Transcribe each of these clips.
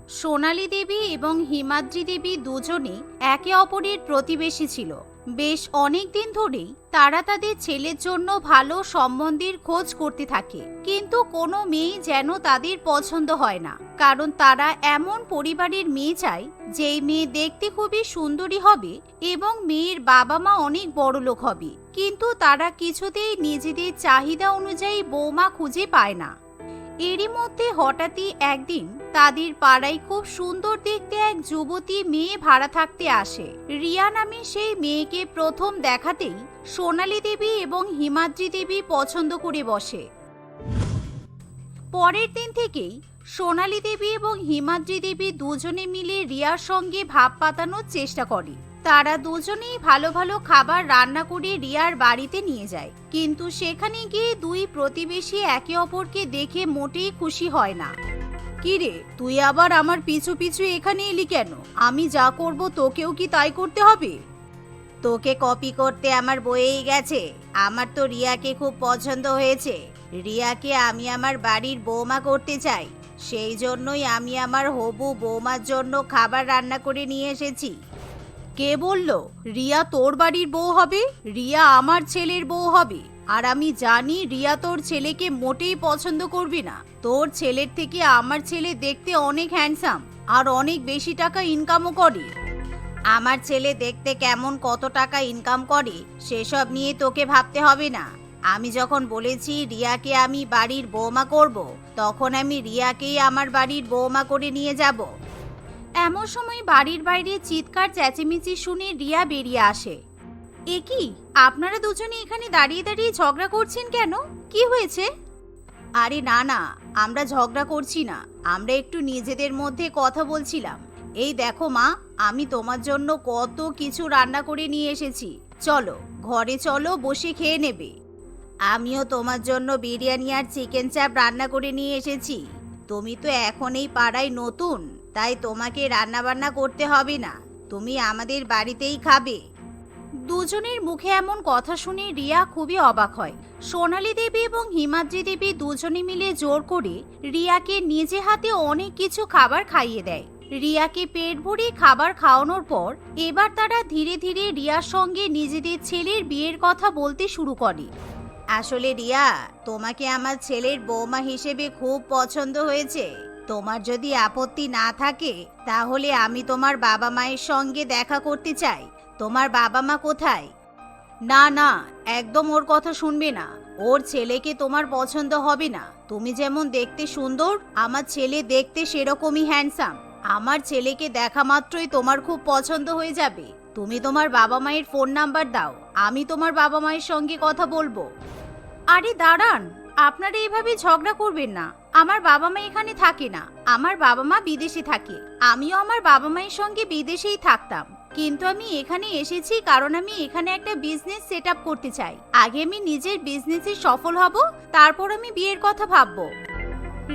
সোনালী দেবী এবং হিমাদ্রি দেবী দুজনেই একে অপরের প্রতিবেশী ছিল। বেশ অনেক দিন ধরেই তারা তাদের ছেলের জন্য ভালো সম্বন্ধের খোঁজ করতে থাকে, কিন্তু কোনো মেয়ে যেন তাদের পছন্দ হয় না। কারণ তারা এমন পরিবারের মেয়ে চায় যেই মেয়ে দেখতে খুবই সুন্দরী হবে এবং মেয়ের বাবা মা অনেক বড়লোক হবে, কিন্তু তারা কিছুতেই নিজেদের চাহিদা অনুযায়ী বৌমা খুঁজে পায় না। এরই মধ্যে হঠাৎই একদিন তাদের পাড়ায় খুব সুন্দর দেখতে এক যুবতী মেয়ে ভাড়া থাকতে আসে। রিয়া নামে সেই মেয়েকে প্রথম দেখাতেই সোনালী দেবী এবং হিমাদ্রি দেবী পছন্দ করে বসে। পরের দিন থেকেই সোনালী দেবী এবং হিমাদ্রি দেবী দুজনে মিলে রিয়ার সঙ্গে ভাব পাতানোর চেষ্টা করে। তারা দুজনেই ভালো ভালো খাবার রান্না করে রিয়ার বাড়িতে নিয়ে যায়, কিন্তু সেখানে গিয়ে দুই প্রতিবেশী একে অপরকে দেখে মোটেই খুশি হয় না। কিরে, তুই আবার আমার পিছু পিছু এখানে এলি কেন? আমি যা করব তোকেও কি তাই করতে হবে? তোকে কপি করতে আমার বয়েই গেছে। আমার তো রিয়াকে খুব পছন্দ হয়েছে। রিয়াকে আমি আমার বাড়ির বৌমা করতে চাই, সেই জন্যই আমি আমার হবু বৌমার জন্য খাবার রান্না করে নিয়ে এসেছি। কে বলল রিয়া তোর বাড়ির বউ হবে? রিয়া আমার ছেলের বউ হবে। আর আমি জানি রিয়া তোর ছেলেকে মোটেই পছন্দ করবি না। তোর ছেলের থেকে আমার ছেলে দেখতে অনেক হ্যান্ডসাম আর অনেক বেশি টাকা ইনকামও করে। আমার ছেলে দেখতে কেমন, কত টাকা ইনকাম করে সেসব নিয়ে তোকে ভাবতে হবে না। আমি যখন বলেছি রিয়াকে আমি বাড়ির বৌমা করব, তখন আমি রিয়াকেই আমার বাড়ির বৌমা করে নিয়ে যাব। এমন সময় বাড়ির বাইরে চিৎকার চেঁচিমেচি শুনে রিয়া বেরিয়ে আসে। এ কি, আপনারা দুজনে এখানে দাঁড়িয়ে দাঁড়িয়ে ঝগড়া করছেন কেন? কি হয়েছে? আরে না না, আমরা ঝগড়া করছি না, আমরা একটু নিজেদের মধ্যে কথা বলছিলাম। এই দেখো মা, আমি তোমার জন্য কত কিছু রান্না করে নিয়ে এসেছি। চলো ঘরে চলো, বসে খেয়ে নেবে। আমিও তোমার জন্য বিরিয়ানি আর চিকেন চাপ রান্না করে নিয়ে এসেছি। তুমি তো এখন এই পাড়ায় নতুন, তাই তোমাকে রান্না বান্না করতে হবে না, তুমি আমাদের বাড়িতেই খাবে। দুজনের মুখে এমন কথা শুনে রিয়া খুবই অবাক হয়। সোনালী দেবী এবং হিমাদ্রি দেবী দুজনে মিলে জোর করে রিয়াকে নিজে হাতে অনেক কিছু খাবার খাইয়ে দেয়। রিয়াকে পেট ভরে খাবার খাওয়ানোর পর এবার তারা ধীরে ধীরে রিয়ার সঙ্গে নিজেদের ছেলের বিয়ের কথা বলতে শুরু করে। আসলে রিয়া, তোমাকে আমার ছেলের বৌমা হিসেবে খুব পছন্দ হয়েছে। তোমার যদি আপত্তি না থাকে তাহলে আমি তোমার বাবা মায়ের সঙ্গে দেখা করতে চাই। তোমার বাবা মা কোথায়? না না, একদম ওর কথা শুনবে না। ওর ছেলেকে তোমার পছন্দ হবে না। তুমি যেমন দেখতে সুন্দর, আমার ছেলে দেখতে সেরকমই হ্যান্ডসাম। আমার ছেলেকে দেখা মাত্রই তোমার খুব পছন্দ হয়ে যাবে। তুমি তোমার বাবা মায়ের ফোন নাম্বার দাও, আমি তোমার বাবা মায়ের সঙ্গে কথা বলবো। আরে দাঁড়ান, আপনারা এভাবে ঝগড়া করবেন না। আমার বাবা মা এখানে থাকে না, আমার বাবা মা বিদেশে থাকে। আমিও আমার বাবা মায়ের সঙ্গে বিদেশেই থাকতাম, কিন্তু আমি এখানে এসেছি কারণ আমি এখানে একটা বিজনেস সেট আপ করতে চাই। আগে আমি নিজের বিজনেসে সফল হব, তারপর আমি বিয়ের কথা ভাববো।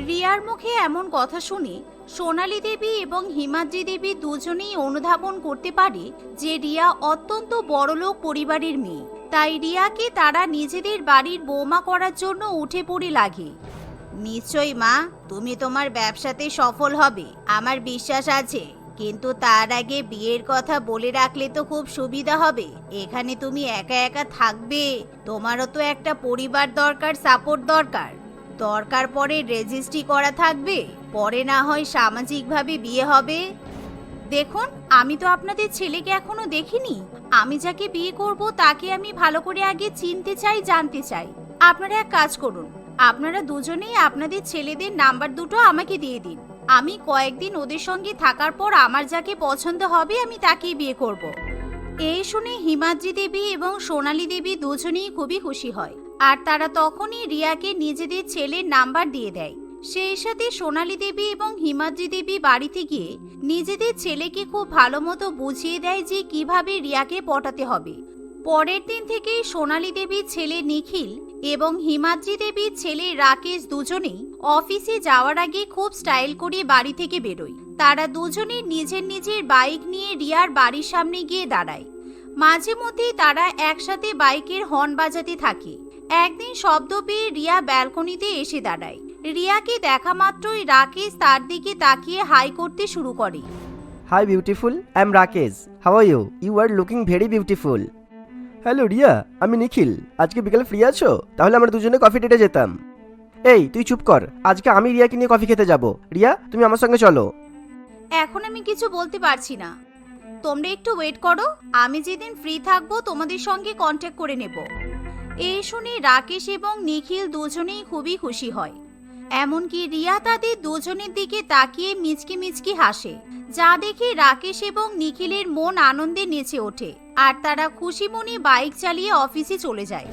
রিয়ার মুখে এমন কথা শুনে সোনালী দেবী এবং হিমাদ্রি দেবী দুজনেই অনুধাবন করতে পারে যে রিয়া অত্যন্ত বড়লোক পরিবারের মেয়ে, তাই রিয়াকে তারা নিজেদের বাড়ির বৌমা করার জন্য উঠে পড়ে লাগে। নিশ্চয়ই মা, তুমি তোমার ব্যবসাতে সফল হবে, আমার বিশ্বাস আছে। কিন্তু তার আগে বিয়ের কথা বলে রাখলে তো খুব সুবিধা হবে। এখানে তুমি একা একা থাকবে, তোমারও তো একটা পরিবার দরকার, সাপোর্ট দরকার। দরকার পরে রেজিস্ট্রি করা থাকবে, পরে না হয় সামাজিকভাবে বিয়ে হবে। দেখুন, আমি তো আপনাদের ছেলেকে এখনো দেখিনি। আমি যাকে বিয়ে করব তাকে আমি ভালো করে আগে চিনতে চাই, জানতে চাই। আপনারা এক কাজ করুন, আপনারা দুজনেই আপনাদের ছেলেদের নাম্বার দুটো আমাকে দিয়ে দিন। আমি কয়েকদিন ওদের সঙ্গে থাকার পর আমার যাকে পছন্দ হবে আমি তাকেই বিয়ে করব। এই শুনে হিমাদ্রি দেবী এবং সোনালী দেবী দুজনেই খুবই খুশি হয়, আর তারা তখনই রিয়াকে নিজেদের ছেলের নাম্বার দিয়ে দেয়। সেই সাথে সোনালী দেবী এবং হিমাদ্রি দেবী বাড়িতে গিয়ে নিজেদের ছেলেকে খুব ভালো মতো বুঝিয়ে দেয় যে কিভাবে রিয়াকে পটাতে হবে। পরের দিন থেকেই সোনালী দেবীর ছেলে নিখিল এবং হিমাদ্রি দেবীর ছেলে রাকেশ দুজনেই অফিসে যাওয়ার আগে খুব স্টাইল করে বাড়ি থেকে বেরোয়। তারা দুজনেই নিজের নিজের বাইক নিয়ে রিয়ার বাড়ির সামনে গিয়ে দাঁড়ায়। মাঝে মধ্যেই তারা একসাথে বাইকের হর্ন বাজাতে থাকে। একদিন শব্দ পেয়ে রিয়া ব্যালকনিতে এসে দাঁড়ায়। রিয়াকে দেখা মাত্রই রাকেশ তার দিকে তাকিয়ে হাই করতে শুরু করে। Hi beautiful, I am Rakesh. How are you? You are looking very beautiful. Hello Riya, আমি নিখিল। আজকে বিকেলে ফ্রি আছো? তাহলে আমরা দুজনে কফি ডেটে যেতাম। এই তুই চুপ কর, আজকে আমি রিয়াকে নিয়ে কফি খেতে যাব। রিয়া, তুমি আমার সঙ্গে চলো। এখন আমি কিছু বলতে পারছি না, তোমরা একটু ওয়েট করো, আমি যেদিন ফ্রি থাকবো তোমাদের সঙ্গে কন্ট্যাক্ট করে নেব। এই শুনে রাকেশ এবং নিখিল দুজনেই খুবই খুশি হয়। এমনকি রিয়া তাদের দুজনের দিকে তাকিয়ে মিচকি মিচকি হাসে, যা দেখে রাকেশ এবং নিখিলের মন আনন্দে নেচে ওঠে। আর তারা খুশি মনে বাইক চালিয়ে অফিসে চলে যায়।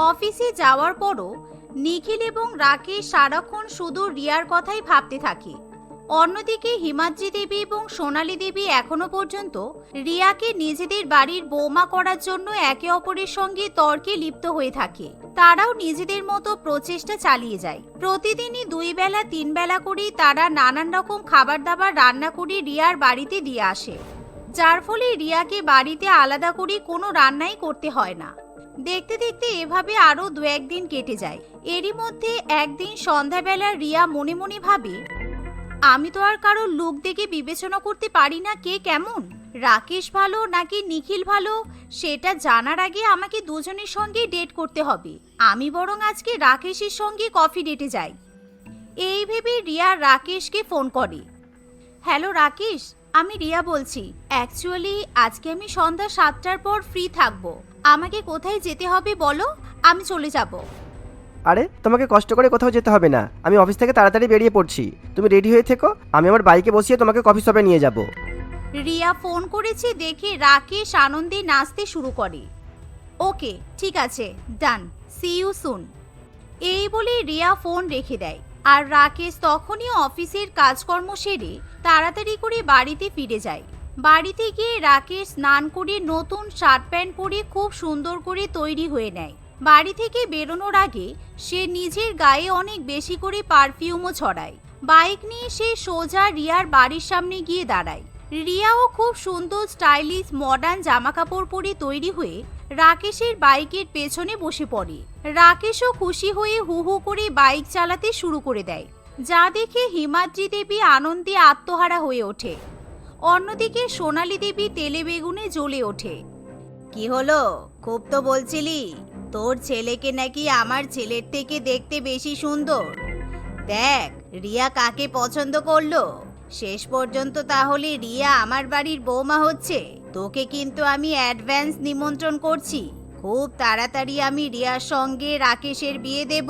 অফিসে যাওয়ার পরও নিখিল এবং রাকেশ সারাক্ষণ শুধু রিয়ার কথাই ভাবতে থাকে। অন্যদিকে হিমাদ্রি দেবী এবং সোনালী দেবী এখনো পর্যন্ত রিয়াকে নিজেদের বাড়ির বৌমা করার জন্য একে অপরের সঙ্গে তর্কে লিপ্ত হয়ে থাকে। তারাও নিজেদের মতো প্রচেষ্টা চালিয়ে যায়। প্রতিদিনই 2 বেলা 3 বেলা করে তারা নানান রকম খাবার দাবার রান্না করে রিয়ার বাড়িতে দিয়ে আসে, যার ফলে রিয়াকে বাড়িতে আলাদা করে কোনো রান্নাই করতে হয় না। দেখতে দেখতে এভাবে আরো 2-1 দিন কেটে যায়। এরই মধ্যে একদিন সন্ধ্যাবেলা রিয়া মনে মনে ভাবে, আমি তো আর কারোর লুক দেখে বিবেচনা করতে পারি না কে কেমন, রাকেশ ভালো নাকি নিখিল ভালো সেটা জানার আগে আমাকে দুজনের সঙ্গে ডেট করতে হবে। আমি বরং আজকে রাকেশের সঙ্গে কফি ডেটে যাই। এই ভেবে রিয়া রাকেশকে ফোন করে। হ্যালো রাকেশ, আমি রিয়া বলছি। অ্যাকচুয়ালি আজকে আমি সন্ধ্যা 7টার পর ফ্রি থাকবো। আমাকে কোথায় যেতে হবে বলো, আমি চলে যাব। আরে তোমাকে কষ্ট করে কোথাও যেতে হবে না, আমি অফিস থেকে তাড়াতাড়ি বেরিয়ে পড়ছি। তুমি রেডি হয়ে থেকো, আমি আমার বাইকে বসিয়ে তোমাকে কফি শপে নিয়ে যাব। রিয়া ফোন করেছে দেখে রাকেশ আনন্দে নাচতে শুরু করে। ওকে ঠিক আছে, ডান, সি ইউ সুন। এই বলে রিয়া ফোন রেখে দেয়। আর রাকেশ তখনই অফিসের কাজকর্ম সেরে তাড়াতাড়ি করে বাড়িতে ফিরে যায়। বাড়িতে গিয়ে রাকেশ স্নান করে নতুন শার্ট প্যান্ট পরে খুব সুন্দর করে তৈরি হয়ে নেয়। বাড়ি থেকে বেরোনোর আগে সে নিজের গায়ে অনেক বেশি করে পারফিউমও ছড়ায়। বাইক নিয়ে সে সোজা রিয়ার বাড়ির সামনে গিয়ে দাঁড়ায়। রিয়াও খুব সুন্দর স্টাইলিশ মডার্ন জামা কাপড় পরে তৈরি হয়ে রাকেশের বাইকের পেছনে বসে পড়ে। রাকেশও খুশি হয়ে হু হু করে বাইক চালাতে শুরু করে দেয়, যা দেখে হিমাদ্রি দেবী আনন্দে আত্মহারা হয়ে ওঠে। অন্যদিকে সোনালী দেবী তেলে বেগুনে জ্বলে ওঠে। কি হলো, খুব তো বলছিলি তোর ছেলেকে নাকি আমার ছেলের থেকে দেখতে বেশি সুন্দর। দেখ রিয়া কাকে পছন্দ করলো। শেষ পর্যন্ত তাহলে রিয়া আমার বাড়ির বৌমা হচ্ছে। তোকে কিন্তু আমি অ্যাডভান্স নিমন্ত্রণ করছি। খুব তাড়াতাড়ি আমি রিয়ার সঙ্গে রাকেশের বিয়ে দেব।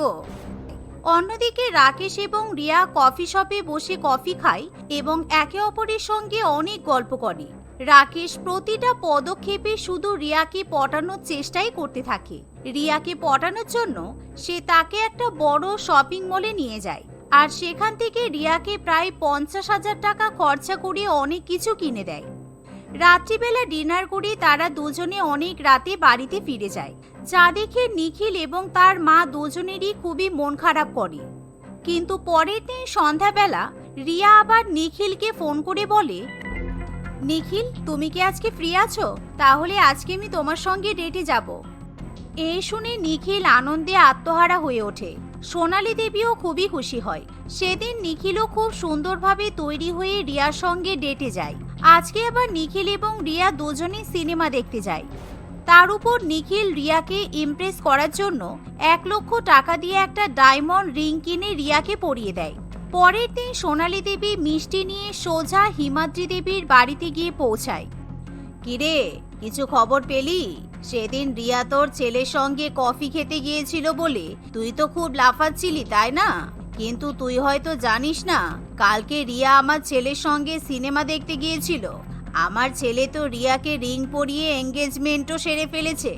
অন্যদিকে রাকেশ এবং রিয়া কফি শপে বসে কফি খায় এবং একে অপরের সঙ্গে অনেক গল্প করে। রাকেশ প্রতিটা পদক্ষেপে শুধু রিয়াকে পটানোর চেষ্টাই করতে থাকে। রিয়াকে পটানোর জন্য সে তাকে একটা বড় শপিং মলে নিয়ে যায় আর সেখান থেকে রিয়াকে প্রায় 50,000 টাকা খরচা করে অনেক কিছু কিনে দেয়। রাত্রিবেলা ডিনার করে তারা দুজনে অনেক রাতে বাড়িতে ফিরে যায়, যা দেখে নিখিল এবং তার মা দুজনেরই খুবই মন খারাপ করে। কিন্তু পরের দিন সন্ধ্যাবেলা রিয়া আবার নিখিলকে ফোন করে বলে, নিখিল তুমি কি আজকে ফ্রি আছো? তাহলে আজকে আমি তোমার সঙ্গে ডেটে যাব। এই শুনে নিখিল আনন্দে আত্মহারা হয়ে ওঠে। সোনালী দেবীও খুবই খুশি হয়। সেদিন নিখিলও খুব সুন্দরভাবে তৈরি হয়ে রিয়ার সঙ্গে ডেটে যায়। আজকে আবার নিখিল এবং রিয়া দুজনেই সিনেমা দেখতে যায়। তার উপর নিখিল রিয়াকে ইমপ্রেস করার জন্য 1 লক্ষ টাকা দিয়ে একটা ডায়মন্ড রিং কিনে রিয়াকে পরিয়ে দেয়। পরের দিন সোনালী দেবী মিষ্টি নিয়ে সোজা হিমাদ্রি দেবীর বাড়িতে গিয়ে পৌঁছায়। কিরে, কিছু খবর পেলি? সেদিন রিয়া তোর ছেলের সঙ্গে কফি খেতে গিয়েছিল বলে তুই তো খুব লাফাচ্ছিলি, তাই না? কিন্তু তুই হয়তো জানিস না, কালকে রিয়া আমার ছেলের সঙ্গে সিনেমা দেখতে গিয়েছিল। আমার ছেলে তো রিয়াকে রিং পরিয়ে এঙ্গেজমেন্টও সেরে ফেলেছে।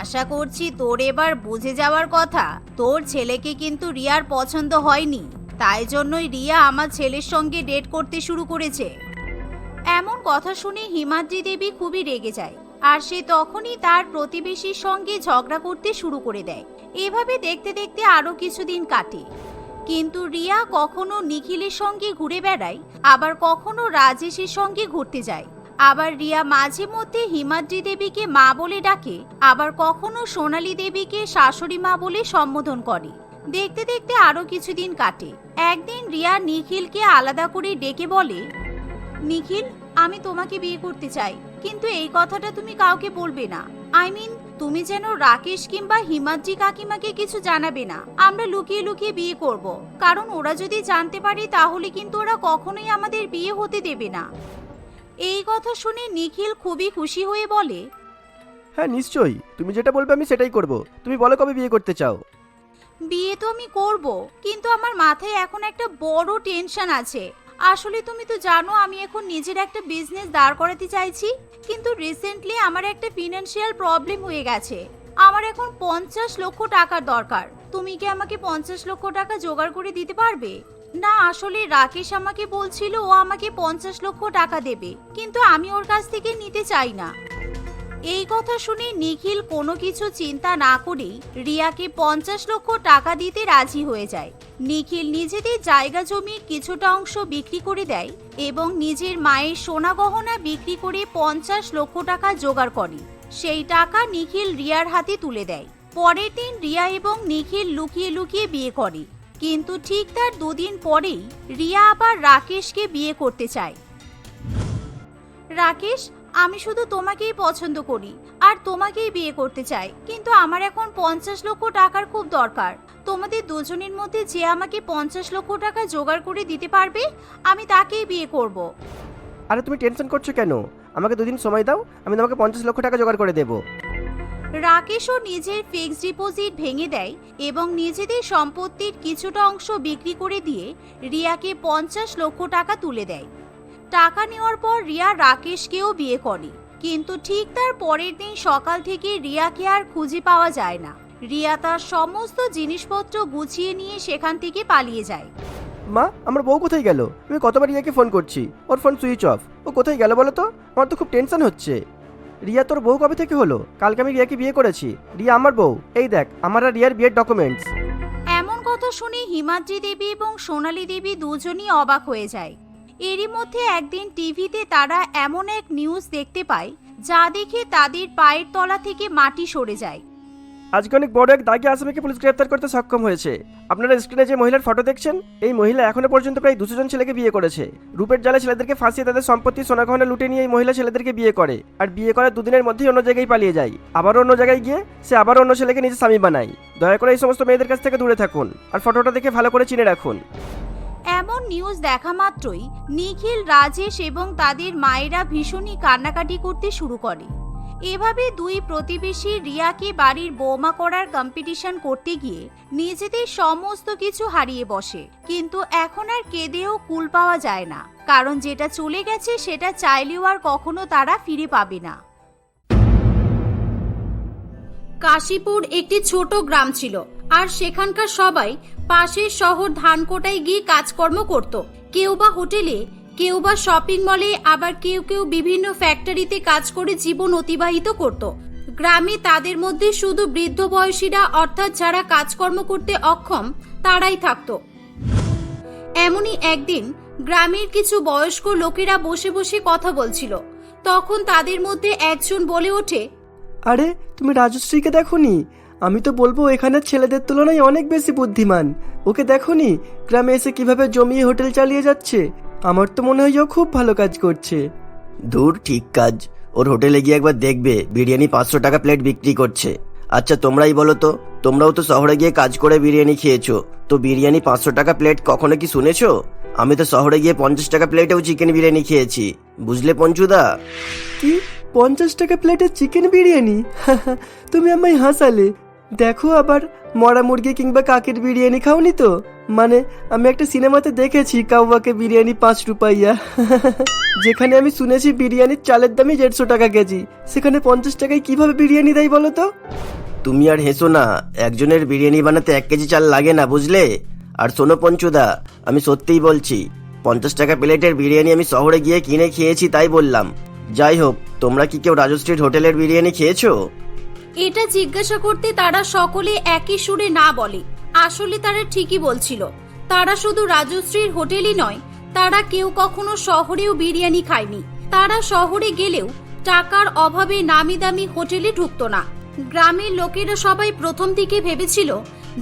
আশা করছি তোর এবার বুঝে যাওয়ার কথা, তোর ছেলেকে কিন্তু রিয়ার পছন্দ হয়নি। তাই জন্যই রিয়া আমার ছেলের সঙ্গে ডেট করতে শুরু করেছে। এমন কথা শুনে হিমাদ্রি দেবী খুবই রেগে যায় আর সে তখনই তার প্রতিবেশীর সঙ্গে ঝগড়া করতে শুরু করে দেয়। এভাবে দেখতে দেখতে আরো কিছুদিন কাটে। কিন্তু রিয়া কখনো নিখিলের সঙ্গে ঘুরে বেড়ায়, আবার কখনো রাজেশের সঙ্গে ঘুরতে যায়। আবার রিয়া মাঝে মধ্যে হিমাদ্রি দেবীকে মা বলে ডাকে, আবার কখনো সোনালী দেবীকে শাশুড়ি মা বলে সম্বোধন করে। দেখতে দেখতে আরো কিছুদিন কাটে। একদিন রিয়া নিখিলকে আলাদা করে ডেকে বলে, নিখিল, আমি তোমাকে বিয়ে করতে চাই, কিন্তু এই কথাটা তুমি কাউকে বলবে না। তুমি যেন রাকেশ কিংবা হিমাদ্রি কাকিমাকে কিছু জানাবে না। আমরা লুকিয়ে লুকিয়ে বিয়ে করব, কারণ ওরা যদি জানতে পারে তাহলে কিন্তু ওরা কখনোই আমাদের বিয়ে হতে দেবে না। এই কথা শুনে নিখিল খুবই খুশি হয়ে বলে, হ্যাঁ নিশ্চয়ই, তুমি যেটা বলবে আমি সেটাই করব। তুমি বলো কবে বিয়ে করতে চাও? বিয়ে তো আমি করব, কিন্তু আমার মাথায় এখন একটা বড় টেনশন আছে। আসলে তুমি তো জানো আমি এখন নিজের একটা বিজনেস দাঁড় করাতে চাইছি, কিন্তু রিসেন্টলি আমার একটা ফিনান্সিয়াল প্রবলেম হয়ে গেছে। আমার এখন 50 লক্ষ টাকার দরকার। তুমি কি আমাকে 50 লক্ষ টাকা জোগাড় করে দিতে পারবে? না, আসলে রাকেশ আমাকে বলছিল ও আমাকে 50 লক্ষ টাকা দেবে, কিন্তু আমি ওর কাছ থেকে নিতে চাই না। এই কথা শুনে নিখিল কোনো কিছু চিন্তা না করেই রিয়াকে 50 লক্ষ টাকা দিতে রাজি হয়ে যায়। নিখিল নিজেদের জায়গা জমির কিছুটা অংশ বিক্রি করে দেয় এবং নিজের মায়ের সোনা গহনা বিক্রি করে 50 লক্ষ টাকা জোগাড় করে। সেই টাকা নিখিল রিয়ার হাতে তুলে দেয়। পরের দিন রিয়া এবং নিখিল লুকিয়ে লুকিয়ে বিয়ে করে, কিন্তু ঠিক তার 2 দিন পরেই রিয়া আবার রাকেশকে বিয়ে করতে চায়। রাকেশ, আমি শুধু তোমাকেই পছন্দ করি আর তোমাকেই বিয়ে করতে চাই, কিন্তু আমার এখন 50 লক্ষ টাকার খুব দরকার। তোমাদের দুজনের মধ্যে যে আমাকে 50 লক্ষ টাকা জোগাড় করে দিতে পারবে আমি তাকেই বিয়ে করব। আরে তুমি টেনশন করছো কেন? আমাকে 2 দিন সময় দাও, আমি তোমাকে 50 লক্ষ টাকা জোগাড় করে দেবো। রাকেশও নিজের ফিক্সড ডিপোজিট ভেঙে দেয় এবং নিজেদের সম্পত্তির কিছুটা অংশ বিক্রি করে দিয়ে রিয়াকে 50 লক্ষ টাকা তুলে দেয়। টাকা নেওয়ার পর রিয়া রাকেশকেও বিয়ে করে, কিন্তু ঠিক তার পরের দিন সকাল থেকে রিয়াকে আর খুঁজে পাওয়া যায় না। রিয়া তার সমস্ত জিনিসপত্র গুছিয়ে নিয়ে সেখান থেকে পালিয়ে যায়। মা, আমার বউ কোথায় গেল? আমি কতবার রিয়াকে ফোন করছি, ওর ফোন সুইচ অফ। ও কোথায় গেল বলো তো? আমার তো খুব টেনশন হচ্ছে। রিয়া, তোর বউ কবে থেকে হলো? কালকে আমি রিয়াকে বিয়ে করেছি। রিয়া আমার বউ। এই দেখ আমার আর রিয়ার বিয়ের ডকুমেন্টস। এমন কথা শুনে হিমাদ্রি দেবী এবং সোনালী দেবী দুজনই অবাক হয়ে যায়। এরই মধ্যে একদিন টিভিতে তারা এমন এক নিউজ দেখতে পায় যা দেখে তাদের পায়ের তলা থেকে মাটি সরে যায়। আজকে অনেক বড় এক দাগী আসামিকে পুলিশ গ্রেফতার করতে সক্ষম হয়েছে। আপনারা স্ক্রিনে যে মহিলার ফটো দেখছেন, এই মহিলা এখনো পর্যন্ত প্রায় 200 জন ছেলেকে বিয়ে করেছে। রূপের জালে ছেলেদেরকে ফাঁসিয়ে তাদের সম্পত্তি সোনাগহনা লুটে নিয়ে এই মহিলা ছেলেদেরকে বিয়ে করে, আর বিয়ে করার 2 দিনের মধ্যেই অন্য জায়গায় পালিয়ে যায়। আবারও অন্য জায়গায় গিয়ে সে আবারও অন্য ছেলেকে নিজের স্বামী বানায়। দয়া করে এই সমস্ত মেয়েদের কাছ থেকে দূরে থাকুন, আর ফটোটা দেখে ভালো করে চিনে রাখুন। এমন নিউজ দেখা মাত্রই নিখিল, রাজেশ এবং তাদের মায়েরা ভীষণই কান্নাকাটি করতে শুরু করে। এভাবে 2 প্রতিবেশী রিয়াকে বাড়ির বৌমা করার কম্পিটিশন করতে গিয়ে নিজেদের সমস্ত কিছু হারিয়ে বসে, কিন্তু এখন আর কেঁদেও কুল পাওয়া যায় না, কারণ যেটা চলে গেছে সেটা চাইলেও আর কখনো তারা ফিরে পাবে না। কাশীপুর একটি ছোট গ্রাম ছিল, আর সেখানকার সবাই পাশের শহর ধানকোটায় গিয়ে কাজকর্ম করত। কেউ বা হোটেলে, কেউ বা শপিং মলে, আবার কেউ কেউ বিভিন্ন ফ্যাক্টরিতে কাজ করে জীবন অতিবাহিত করত। গ্রামে তাদের মধ্যে শুধু বৃদ্ধ বয়সীরা, অর্থাৎ যারা কাজকর্ম করতে অক্ষম, তারাই থাকত। এমনই একদিন গ্রামের কিছু বয়স্ক লোকেরা বসে বসে কথা বলছিল। তখন তাদের মধ্যে একজন বলে ওঠে, আরে তুমি রাজশ্রীকে দেখোনি? আমি তো বলবো এখানের ছেলেদের তুলনায় অনেক বেশি বুদ্ধিমান। ওকে দেখোনি গ্রামে এসে কিভাবে জমিয়ে হোটেল চালিয়ে যাচ্ছে? আমার তো মনে হয় ও খুব ভালো কাজ করছে। দূর, ঠিক কাজ। ওর হোটেলে গিয়ে একবার দেখবে বিরিয়ানি 500 টাকা প্লেট বিক্রি করছে। আচ্ছা তোমরাই বলো তো, তোমরাও তো শহরে গিয়ে কাজ করে বিরিয়ানি খেয়েছো, তো বিরিয়ানি 500 টাকা প্লেট কখনো কি শুনেছো? আমি তো শহরে গিয়ে 50 টাকা প্লেটেও চিকেন বিরিয়ানি খেয়েছি, বুঝলে পঞ্চুদা? কি 50 টাকা প্লেটের চিকেন বিরিয়ানি? তুমি আমায় হাসালে। দেখো, আবার মরা মুরগি কিংবা কাকের বিরিয়ানি খাওনি তো? মানে আমি একটা সিনেমাতে দেখেছি কাউয়াকে বিরিয়ানি 5 রুপাইয়া। যেখানে আমি শুনেছি বিরিয়ানির চালের দামই 150 টাকা কেজি, সেখানে 50 টাকায় কিভাবে বিরিয়ানি দেয় বলো তো? তুমি আর হেসো না, একজনের বিরিয়ানি বানাতে 1 কেজি চাল লাগে না, বুঝলে? আর শোনো পঞ্চুদা, আমি সত্যিই বলছি, 50 টাকা প্লেটের বিরিয়ানি আমি শহরে গিয়ে কিনে খেয়েছি, তাই বললাম। যাই হোক, তোমরা কি কেউ রাজশ্রীর হোটেলের বিরিয়ানি খেয়েছো? এটা জিজ্ঞাসা করতে তারা সকলে একই সুরে না বলে। আসলে তারা ঠিকই বলছিল। তারা শুধু রাজশ্রীর হোটেলই নয়, তারা কেউ কখনো শহরেও বিরিয়ানি খায়নি। তারা শহরে গেলেও টাকার অভাবে নামি দামি হোটেলে ঢুকতো না। গ্রামের লোকেরা সবাই প্রথম দিকে ভেবেছিল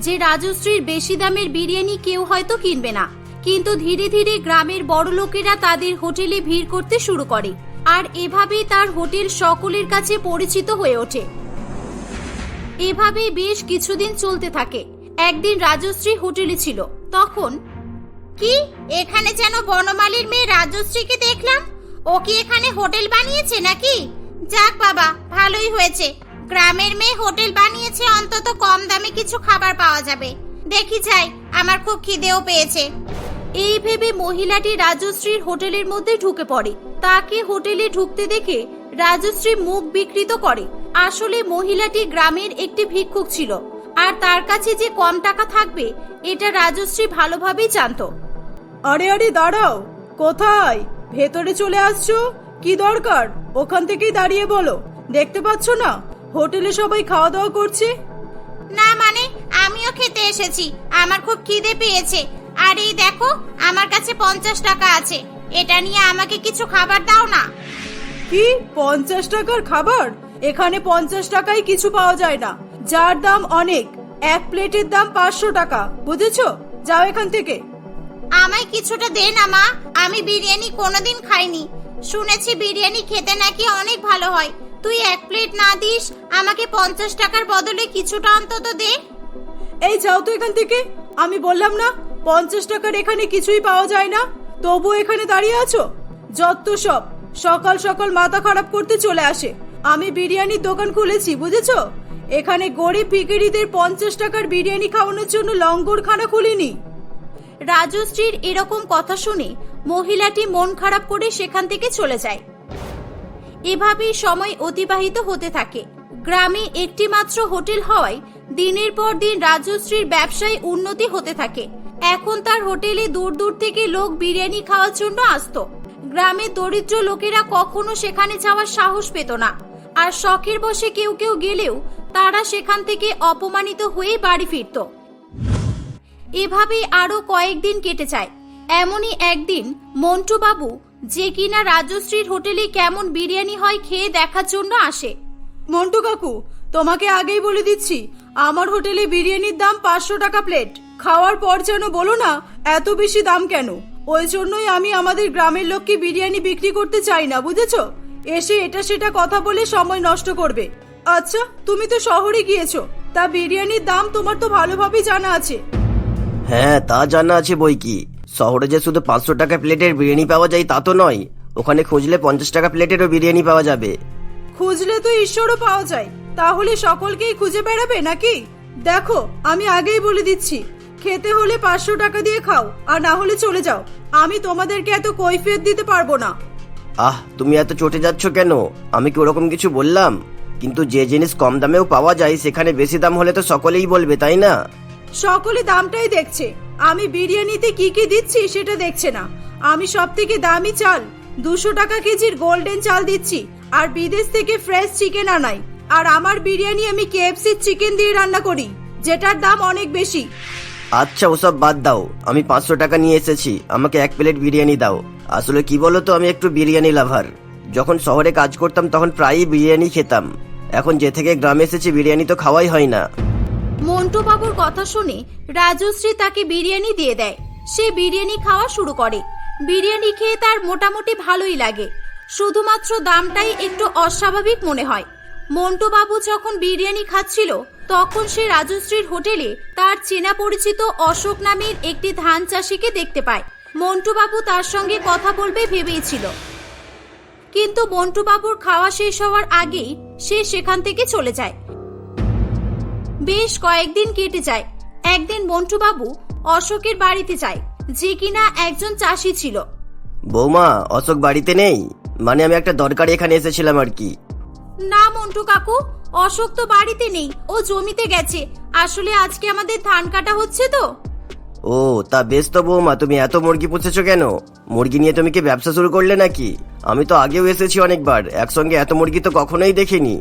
যে রাজশ্রীর বেশি দামের বিরিয়ানি কেউ হয়তো কিনবে না, কিন্তু ধীরে ধীরে গ্রামের বড় লোকেরা তাদের হোটেলে ভিড় করতে শুরু করে, আর এভাবেই তার হোটেল সকলের কাছে পরিচিত হয়ে ওঠে। এভাবেই বেশ কিছুদিন চলতে থাকে। একদিন রাজশ্রী হোটেলে ছিল, তখন কি এখানে যেন বনমালীর মেয়ে রাজশ্রীকে দেখলাম। ও কি এখানে হোটেল বানিয়েছে নাকি? যাক বাবা, ভালোই হয়েছে, গ্রামের মেয়ে হোটেল বানিয়েছে, অন্তত কম দামে কিছু খাবার পাওয়া যাবে। দেখি যাই, আমার খুব খিদেও পেয়েছে। এই ভেবে মহিলাটি রাজশ্রীর হোটেলের মধ্যে ঢুকে পড়ে। তাকে হোটেলে ঢুকতে দেখে রাজশ্রী মুখ বিকৃত করে। আসলে মহিলাটি গ্রামের একটি ভিক্ষুক ছিল, আর তার কাছে যে কম টাকা থাকবে এটা রাজশ্রী ভালোভাবেই জানতো। আরে আরে দাঁড়াও, কোথায়? ভেতরে চলে আসছো? কি দরকার? ওখান থেকেই দাঁড়িয়ে বলো। দেখতে পাচ্ছ না হোটেলে সবাই খাওয়া দাওয়া করছে? না মানে, আমিও খেতে এসেছি, আমার খুব খিদে পেয়েছে। আর এই দেখো, আমার কাছে 50 টাকা আছে, এটা নিয়ে আমাকে কিছু খাবার দাও না। কি 50 টাকার খাবার? এখানে 50 টাকায় কিছু পাওয়া যায় না, যার দাম অনেক। এক প্লেটের দাম 500 টাকা, বুঝেছো? যাও এখান থেকে। আমায় কিছুটা দে না মা, আমি বিরিয়ানি কোনোদিন খাইনি। শুনেছি বিরিয়ানি খেতে নাকি অনেক ভালো হয়। তুই এক প্লেট না দিস, আমাকে 50 টাকার বদলে কিছুটা অন্তত দে। এই যাও তো এখান থেকে, আমি বললাম না 50 টাকার এখানে কিছুই পাওয়া যায় না, তবু এখানে দাঁড়িয়ে আছো? যত সব সকাল সকাল মাথা খারাপ করতে চলে আসে। আমি বিরিয়ানির দোকান খুলেছি, বুঝেছো? এখানে গরিব ভিখারিদের 50 টাকার বিরিয়ানি খাওয়ানোর জন্য লঙ্গরখানা খুলিনি। রাজশ্রীর এরকম কথা শুনে মহিলাটি মন খারাপ করে সেখান থেকে চলে যায়। এভাবেই সময় অতিবাহিত হতে থাকে। গ্রামে একটি মাত্র হোটেল হওয়ায় দিনের পর দিন রাজশ্রীর ব্যবসায় উন্নতি হতে থাকে। এখন তার হোটেলে দূর দূর থেকে লোক বিরিয়ানি খাওয়ার জন্য আসতো। গ্রামের দরিদ্র লোকেরা কখনো সেখানে যাওয়ার সাহস পেত না, আর শখের বশে কেউ কেউ গেলেও তারা সেখান থেকে অপমানিত হয়ে বাড়ি ফিরত। এভাবেই আরো কয়েকদিন কেটে যায়। এমনই একদিন মন্টু বাবু, যে কিনা রাজশ্রীর হোটেলে কেমন বিরিয়ানি হয় খেয়ে দেখার জন্য আসে। মন্টু কাকু, তোমাকে আগেই বলে দিচ্ছি, আমার হোটেলে বিরিয়ানির দাম 500 টাকা প্লেট। খাওয়ার পর যেন বলো না এত বেশি দাম কেন। ওই জন্যই আমি আমাদের গ্রামের লোককে বিরিয়ানি বিক্রি করতে চাই না, বুঝেছো? এসে এটা সেটা কথা বলে সময় নষ্ট করবে। আচ্ছা, তুমি তো শহরে গিয়েছো, তা বিরিয়ানির দাম তোমার তো ভালোভাবেই জানা আছে। হ্যাঁ, তা জানা আছে বই কি। শহরে যে শুধু 500 টাকা প্লেটের বিরিয়ানি পাওয়া যায় তা তো নয়, ওখানে খুঁজলে 50 টাকা প্লেটেরও বিরিয়ানি পাওয়া যাবে। খুঁজলে তো ঈশ্বরও পাওয়া যায়, তাহলে সকলকেই খুঁজে বেড়াবে নাকি? দেখো, আমি আগেই বলে দিচ্ছি, খেতে হলে 500 টাকা দিয়ে খাও, আর না হলে চলে যাও। আমি তোমাদেরকে এত কৈফিয়ত দিতে পারবো না। তুমি এত চটে যাচ্ছ কেন? আমি কি ওরকম কিছু বললাম? কিন্তু যে জিনিস কম দামেও পাওয়া যায় সেখানে বেশি দাম হলে তো সকলেই বলবে, তাই না? সকলে দামটাই দেখছে, আমি বিরিয়ানিতে কি কি দিচ্ছি সেটা দেখছে না। আমি সব থেকে দামি চাল 200 টাকা কেজির গোল্ডেন চাল দিচ্ছি, আর বিদেশ থেকে ফ্রেশ চিকেন আনাই। আর আমার বিরিয়ানি আমি KFC চিকেন দিয়ে রান্না করি, যেটার দাম অনেক বেশি। আচ্ছা, ওসব বাদ দাও, আমি 500 টাকা নিয়ে এসেছি, আমাকে এক প্লেট বিরিয়ানি দাও। আসলে কি বলো তো, আমি একটু বিরিয়ানি লাভার। যখন শহরে কাজ করতাম তখন প্রায়ই বিরিয়ানি খেতাম। এখন যে থেকে গ্রামে এসেছি বিরিয়ানি তো খাওয়াই হয় না। মন্টু বাবুর কথা শুনে রাজশ্রী তাকে বিরিয়ানি দিয়ে দেয়। সে বিরিয়ানি খাওয়া শুরু করে। বিরিয়ানি খেয়ে তার মোটামুটি ভালোই লাগে, শুধুমাত্র দামটাই একটু অস্বাভাবিক মনে হয়। মন্টু বাবু যখন বিরিয়ানি খাচ্ছিল তখন সে রাজশ্রীর হোটেলে তার চেনা পরিচিত অশোক নামের একটি ধান চাষিকে দেখতে পায়। মন্টু বাবু তার সঙ্গে কথা বলবে ভেবেছিল, কিন্তু মন্টু বাবুর খাওয়া শেষ হওয়ার আগেই সে সেখান থেকে চলে যায়। বেশ কয়েকদিন কেটে যায়। একদিন মন্টু বাবু অশোকের বাড়িতে যায়, যে কিনা একজন চাষি ছিল। বৌমা, অশোক বাড়িতে নেই? মানে আমি একটা দরকারে এখানে এসেছিলাম আর কি। না মন্টু কাকু, অশোক তো বাড়িতে নেই, ও জমিতে গেছে। আসলে আজকে আমাদের ধান কাটা হচ্ছে তো। ও, তা বেশ তো বৌমা, তুমি এত মুরগি পুষেছো কেন? মুরগি নিয়ে তুমি কি ব্যবসা শুরু করলে নাকি? আমি তো আগেও এসেছি অনেকবার, একসঙ্গে এত মুরগি তো কখনোই দেখিনি।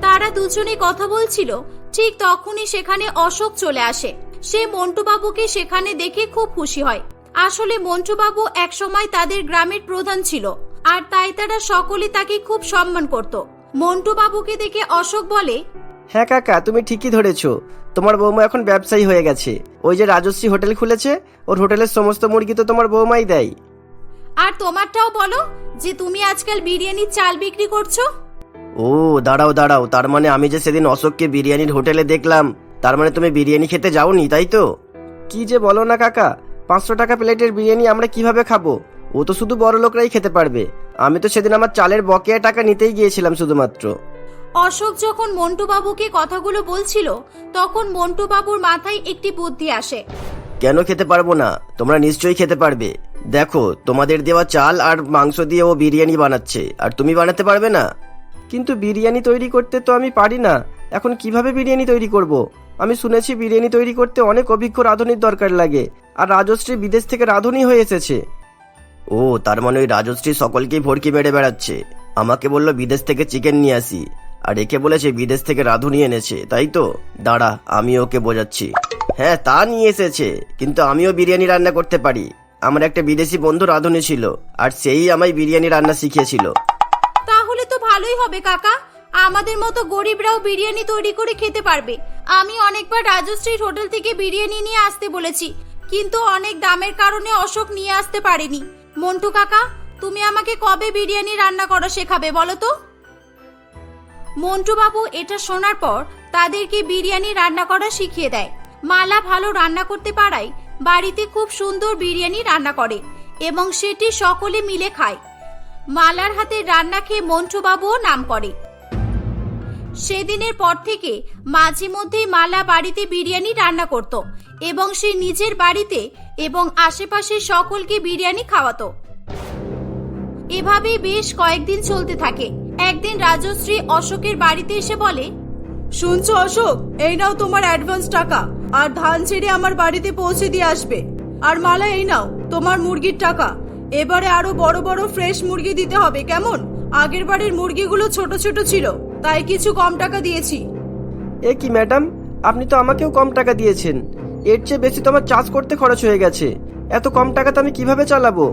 তারা দুজনে কথা বলছিল, ঠিক তখনই সেখানে অশোক চলে আসে। সে মন্টু বাবুকে সেখানে দেখে খুব খুশি হয়। আসলে মন্টু বাবু একসময় তাদের গ্রামের প্রধান ছিল, আর তাই তারা সকলে তাকে খুব সম্মান করত। মন্টু বাবুকে দেখে অশোক বলে, হ্যাঁ কাকা, তুমি ঠিকই ধরেছো। তোমার বৌমা এখন ব্যবসায়ী হয়ে গেছে। ওই যে রাজশ্রী হোটেল খুলেছে, ওর হোটেলের সমস্ত মুরগি তো তোমার বৌমাই দেয়। আর তোমারটাও বলো যে তুমি আজকাল বিরিয়ানির চাল বিক্রি করছো। ও দাঁড়াও দাঁড়াও, তার মানে আমি যে সেদিন অশোককে বিরিয়ানির হোটেলে দেখলাম, তার মানে তুমি বিরিয়ানি খেতে যাওনি, তাই তো? কি যে বলো না কাকা, 500 টাকা প্লেটের বিরিয়ানি আমরা কিভাবে খাবো? ও তো শুধু বড় লোকরাই খেতে পারবে। আমি তো সেদিন আমার চালের বকেয়া টাকা নিতেই গিয়েছিলাম শুধুমাত্র। অশোক যখন মন্টু বাবুকে কথাগুলো বলছিল তখন মন্টু বাবুর মাথায় একটি বুদ্ধি আসে। কেন খেতে পারবো না? তোমরা নিশ্চয়ই খেতে পারবে। দেখো, তোমাদের দেওয়া চাল আর মাংস দিয়ে ও বিরিয়ানি বানাচ্ছে, আর তুমি বানাতে পারবে না? কিন্তু বিরিয়ানি তৈরি করতে তো আমি পারি না। এখন কিভাবে বিরিয়ানি তৈরি করব? আমি শুনেছি বিরিয়ানি তৈরি করতে অনেক অভিজ্ঞ রাঁধুনির দরকার লাগে, আর রাজশ্রী বিদেশ থেকে রাঁধুনি হয়ে এসেছে। ও তার মানে ওই রাজশ্রী সকলকেই ভড়কি মেরে বেড়াচ্ছে। আমাকে বললো বিদেশ থেকে চিকেন নিয়ে আসি, আর একে বলেছে বিদেশ থেকে রাঁধুনি এনেছে, তাই তো? দাঁড়া, আমি ওকে বোঝাচ্ছি। হ্যাঁ, তা নিয়ে এসেছে, কিন্তু আমিও বিরিয়ানি রান্না করতে পারি। আমার একটা বিদেশি বন্ধু রাঁধুনি ছিল, আর সেই আমায় বিরিয়ানি রান্না শিখিয়েছিল। তাহলে তো ভালোই হবে কাকা, আমাদের মতো গরিবরাও বিরিয়ানি তৈরি করে খেতে পারবে। আমি অনেকবার রাজশ্রীর হোটেল থেকে বিরিয়ানি নিয়ে আসতে বলেছি, কিন্তু অনেক দামের কারণে অশোক নিয়ে আসতে পারেনি। মন্টু কাকা, তুমি আমাকে কবে বিরিয়ানি রান্না করা শেখাবে বলো তো? মন্টু বাবু এটা শোনার পর তাদেরকে বিরিয়ানি রান্না করা শিখিয়ে দেয়। মালা ভালো রান্না করতে পারায় বাড়িতে খুব সুন্দর বিরিয়ানি রান্না করে এবং সেটি সকলে মিলে খায়। মালার হাতের রান্না খেয়ে মন্টু বাবুও নাম করে। সেদিনের পর থেকে মাঝে মধ্যেই মালা বাড়িতে বিরিয়ানি রান্না করত এবং সে নিজের বাড়িতে এবং আশেপাশের সকলকে বিরিয়ানি খাওয়াতো। এভাবেই বেশ কয়েকদিন চলতে থাকে। একদিন রাজশ্রী অশোকের বাড়িতে এসে বলে, শুনছো অশোক, এই নাও তোমার অ্যাডভান্স টাকা, আর ধান ছেড়ে আমার বাড়িতে পৌঁছে দিয়ে আসবে। আর মালা, এই নাও তোমার মুরগির টাকা। এবারে আরো বড় বড় ফ্রেশ মুরগি দিতে হবে, কেমন? আগের বাড়ির মুরগিগুলো ছোট ছোট ছিল, তাই কিছু কম টাকা দিয়েছি। এ কি ম্যাডাম, আপনি তো আমাকেও কম টাকা দিয়েছেন। এর চেয়ে বেশি তো আমার চাষ করতে খরচ হয়ে গেছে। এত কম টাকাতে আমি কিভাবে চালাবো?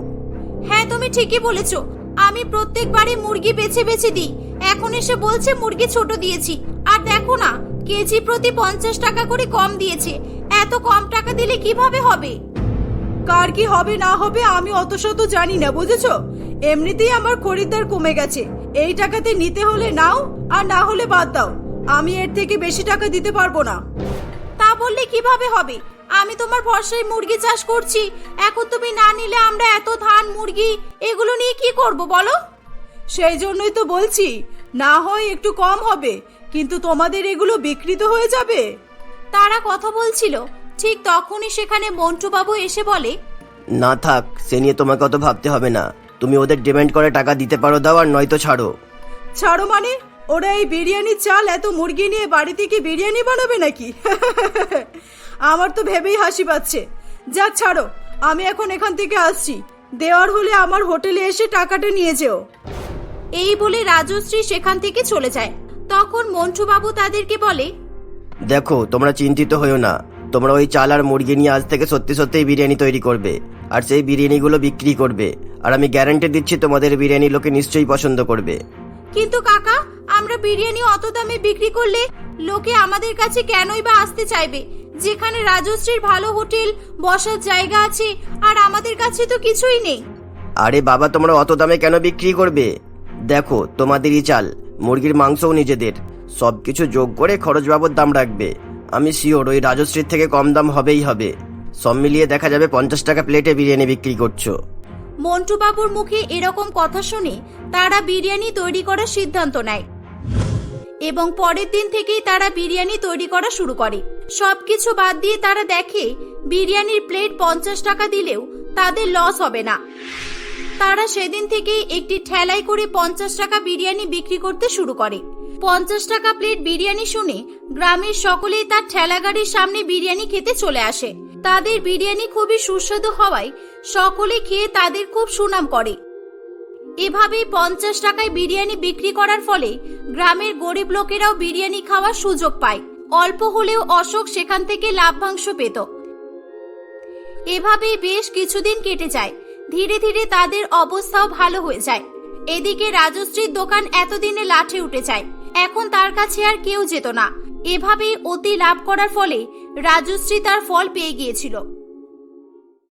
হ্যাঁ তুমি ঠিকই বলেছো, আমি প্রত্যেকবারে মুরগি বেছে বেছে দিই, এখন এসে বলছে মুরগি ছোট দিয়েছি। আর দেখো না, কেজি প্রতি 50 টাকা করে কম দিয়েছে। এত কম টাকা দিলে কিভাবে হবে? কার কি হবে না হবে আমি অত শত জানি না, বুঝেছো? এমনিতেই আমার খরিদ্দার কমে গেছে। এই টাকাতে নিতে হলে নাও, আর না হলে বাদ দাও। আমি এর থেকে বেশি টাকা দিতে পারবো না। তা বললে কিভাবে হবে? আমি তোমার ভরসায় মুরগি চাষ করছি, এখন তুমি না নিলে আমরা এত ধান মুরগি এগুলো নিয়ে কি করব বলো? সেই জন্যই তো বলছি, না হয় একটু কম হবে, কিন্তু তোমাদের এগুলো বিকৃত হয়ে যাবে। তারা কথা বলছিল, ঠিক তখনই সেখানে মন্টু বাবু এসে বলে, না থাক, সে নিয়ে তোমাকে অত ভাবতে হবে না। তুমি ওদের ডিমান্ড করে টাকা দিতে পারো, দাও, আর নয়তো ছাড়ো। ছাড়ো মানে? ওরা এই বিরিয়ানির চাল এত মুরগি নিয়ে বাড়িতে কি বিরিয়ানি বানাবে নাকি? আমার তো ভেবেই হাসি পাচ্ছে। যাক ছাড়ো, আমি এখন এখান থেকে আসছি। দেওয়ার হলে আমার হোটেলে এসে টাকাটা নিয়ে যেও। এই বলে রাজশ্রী সেখান থেকে চলে যায়। তখন মন্টু বাবু তাদেরকে বলে, দেখো, তোমরা চিন্তিত হইও না। তোমরা ওই চাল আর মুরগি নিয়ে আজ থেকে সত্যি সত্যিই বিরিয়ানি তৈরি করবে, আর সেই বিরিয়ানিগুলো বিক্রি করবে। আর আমি গ্যারান্টি দিচ্ছি তোমাদের বিরিয়ানি লোকে নিশ্চয়ই পছন্দ করবে। কিন্তু কাকা, আমরা বিরিয়ানি অত দামে বিক্রি করলে লোকে আমাদের কাছে কেনই বা আসতে চাইবে, যেখানে রাজশ্রীর ভালো হোটেল, বসার জায়গা আছে, আর আমাদের কাছে তো কিছুই নেই। আরে বাবা, তোমরা অত দামে কেন বিক্রি করবে? দেখো, তোমাদেরই চাল, মুরগির মাংসও নিজেদের, সবকিছু যোগ করে খরচ বাবদ দাম রাখবে। আমি শিওর ওই রাজশ্রীর থেকে কম দাম হবেই হবে। সব মিলিয়ে দেখা যাবে 50 টাকা প্লেটে বিরিয়ানি বিক্রি করছো। মন্টু বাবুর মুখে এরকম কথা শুনে তারা বিরিয়ানি তৈরি করার সিদ্ধান্ত নেয় এবং পরের দিন থেকেই তারা বিরিয়ানি তৈরি করা শুরু করে। সবকিছু বাদ দিয়ে তারা দেখে বিরিয়ানির প্লেট 50 টাকা দিলেও তাদের লস হবে না। তারা সেদিন থেকেই একটি ঠেলায় করে 50 টাকা বিরিয়ানি বিক্রি করতে শুরু করে। 50 টাকা প্লেট বিরিয়ানি শুনে গ্রামের সকলেই তার ঠেলা গাড়ির সামনে বিরিয়ানি খেতে চলে আসে। তাদের বিরিয়ানি খুবই সুস্বাদু হওয়ায় সকলে খেয়ে তাদের খুব সুনাম করে। এভাবেই 50 টাকায় বিরিয়ানি বিক্রি করার ফলে গ্রামের গরিব লোকেরাও বিরিয়ানি খাওয়ার সুযোগ পায়। অল্প হলেও অশোক সেখান থেকে লাভ্যাংশ পেত। এভাবেই বেশ কিছুদিন কেটে যায়। ধীরে ধীরে তাদের অবস্থাও ভালো হয়ে যায়। এদিকে রাজশ্রীর দোকান এতদিনে লাঠে উঠে যায়। এখন তার কাছে আর কেউ যেত না। এভাবেই অতি লাভ করার ফলে রাজশ্রী তার ফল পেয়ে গিয়েছিল।